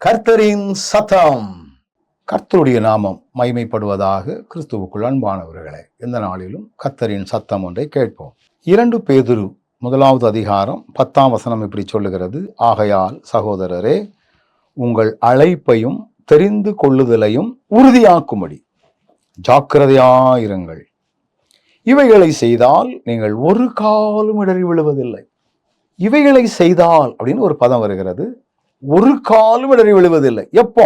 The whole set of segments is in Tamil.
கர்த்தரின் சத்தம். கர்த்தருடைய நாமம் மகிமைப்படுவதாக. கிறிஸ்துவுக்குள் அன்பானவர்களே, இந்த நாளிலும் கர்த்தரின் சத்தம் ஒன்றை கேட்போம். 2 பேதுரு 1வது அதிகாரம் 10ஆம் வசனம் இப்படி சொல்லுகிறது: ஆகையால் சகோதரரே, உங்கள் அழைப்பையும் தெரிந்து கொள்ளுதலையும் உறுதியாக்கும்படி ஜாக்கிரதையாயிருங்கள். இவைகளை செய்தால் நீங்கள் ஒரு காலும் இடறி விழுவதில்லை. இவைகளை செய்தால் அப்படின்னு ஒரு பதம் வருகிறது. ஒரு காலும் இடறி விழுவதில்லை. எப்போ?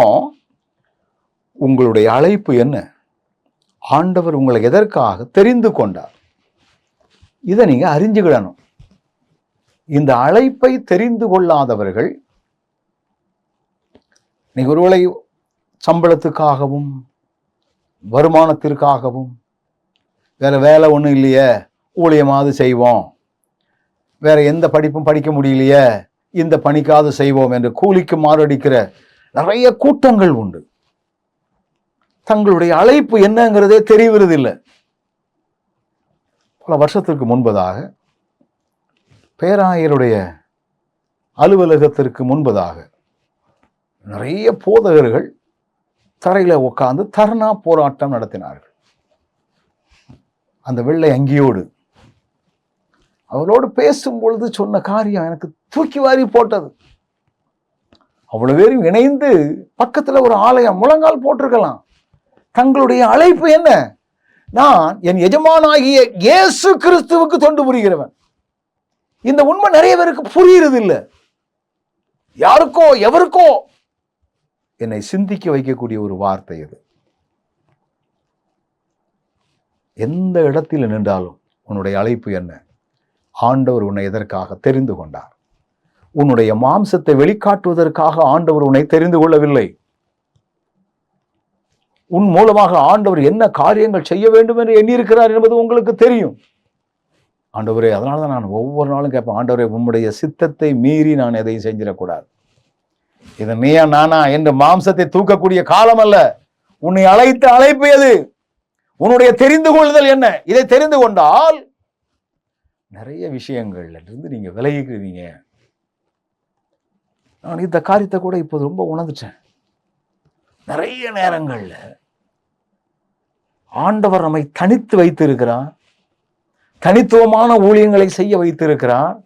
உங்களுடைய அழைப்பு என்ன? ஆண்டவர் உங்களை எதற்காக தெரிந்து கொண்டார்? இதை நீங்க அறிஞ்சுக்கிடணும். இந்த அழைப்பை தெரிந்து கொள்ளாதவர்கள் நீங்க ஒருவேளை சம்பளத்துக்காகவும் வருமானத்திற்காகவும், வேற வேலை ஒன்றும் இல்லையே, ஊழியமாவது செய்வோம், வேற எந்த படிப்பும் படிக்க முடியலையே, இந்த பணிக்காவது செய்வோம் என்று கூலிக்கு மாரடிக்கிற நிறைய கூட்டங்கள் உண்டு. தங்களுடைய அழைப்பு என்னங்கிறதே தெரிவதில்லை. பல வருஷத்திற்கு முன்பதாக பேராயருடைய அலுவலகத்திற்கு முன்பதாக நிறைய போதகர்கள் தரையில உட்கார்ந்து தர்ணா போராட்டம் நடத்தினார்கள். அந்த வெள்ளை அங்கியோடு அவர்களோடு பேசும் பொழுது சொன்ன காரியம் எனக்கு தூக்கி வாரி போட்டது. அவ்வளவு பேரும் இணைந்து பக்கத்துல ஒரு ஆலயம் முழங்கால் போட்டிருக்கலாம். தங்களுடைய அழைப்பு என்ன? நான் என் எஜமானாகிய இயேசு கிறிஸ்துவுக்கு தொண்டு புரிகிறவன். இந்த உண்மை நிறைய பேருக்கு புரிகிறது இல்லை. யாருக்கோ எவருக்கோ என்னை சிந்திக்க வைக்கக்கூடிய ஒரு வார்த்தை இது. எந்த இடத்தில் நின்றாலும் உன்னுடைய அழைப்பு என்ன? ஆண்டவர் உன்னை எதற்காக தெரிந்து கொண்டார்? உன்னுடைய மாம்சத்தை வெளிக்காட்டுவதற்காக ஆண்டவர் உன்னை தெரிந்து கொள்ளவில்லை. உன் மூலமாக ஆண்டவர் என்ன காரியங்கள் செய்ய வேண்டும் என்று எண்ணியிருக்கிறார் என்பது உங்களுக்கு தெரியும். ஆண்டவரே, அதனாலதான் நான் ஒவ்வொரு நாளும் கேட்பேன், ஆண்டவரே, உம்முடைய சித்தத்தை மீறி நான் எதையும் செஞ்சிடக்கூடாது. இது நீயா நானா என்று மாம்சத்தை தூக்கக்கூடிய காலம் அல்ல. உன்னை அழைத்த அழைப்பு எது? உன்னுடைய தெரிந்து கொள்ளுதல் என்ன? இதை தெரிந்து கொண்டால் நிறைய விஷயங்கள்ல இருந்து நீங்க விலகிக்கிறீங்க. நான் இந்த காரியத்தை கூட இப்போது ரொம்ப உணர்ந்துட்டேன். நிறைய நேரங்கள்ல ஆண்டவர் நம்மை தனித்து வைத்திருக்கிறார், தனித்துவமான ஊழியங்களை செய்ய வைத்திருக்கிறார்.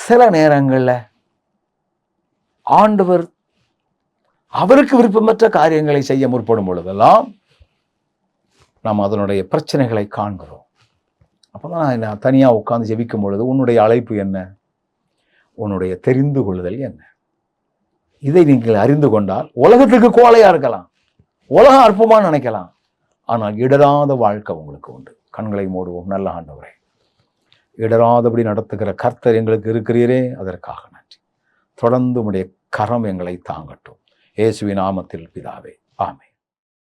சில நேரங்கள்ல ஆண்டவர் அவருக்கு விருப்பமற்ற காரியங்களை செய்ய முற்படும் பொழுதெல்லாம் நாம் அதனுடைய பிரச்சனைகளை காண்கிறோம். அப்போதான் நான் தனியாக உட்கார்ந்து ஜெபிக்கும் பொழுது, உன்னுடைய அழைப்பு என்ன? உன்னுடைய தெரிந்து கொள்ளுதல் என்ன? இதை நீங்கள் அறிந்து கொண்டால் உலகத்துக்கு கோலையா இருக்கலாம், உலகம் அற்புதமா நினைக்கலாம், ஆனால் இடராத வாழ்க்கை உங்களுக்கு உண்டு. கண்களை மூடுவோம். நல்ல ஆண்டவரே, இடராதபடி நடத்துகிற கர்த்தர் எங்களுக்கு இருக்கிறீரே, அதற்காக நன்றி. தொடர்ந்து உம்முடைய கரம் எங்களை தாங்கட்டும். இயேசுவின் நாமத்தில் பிதாவே, ஆமென்.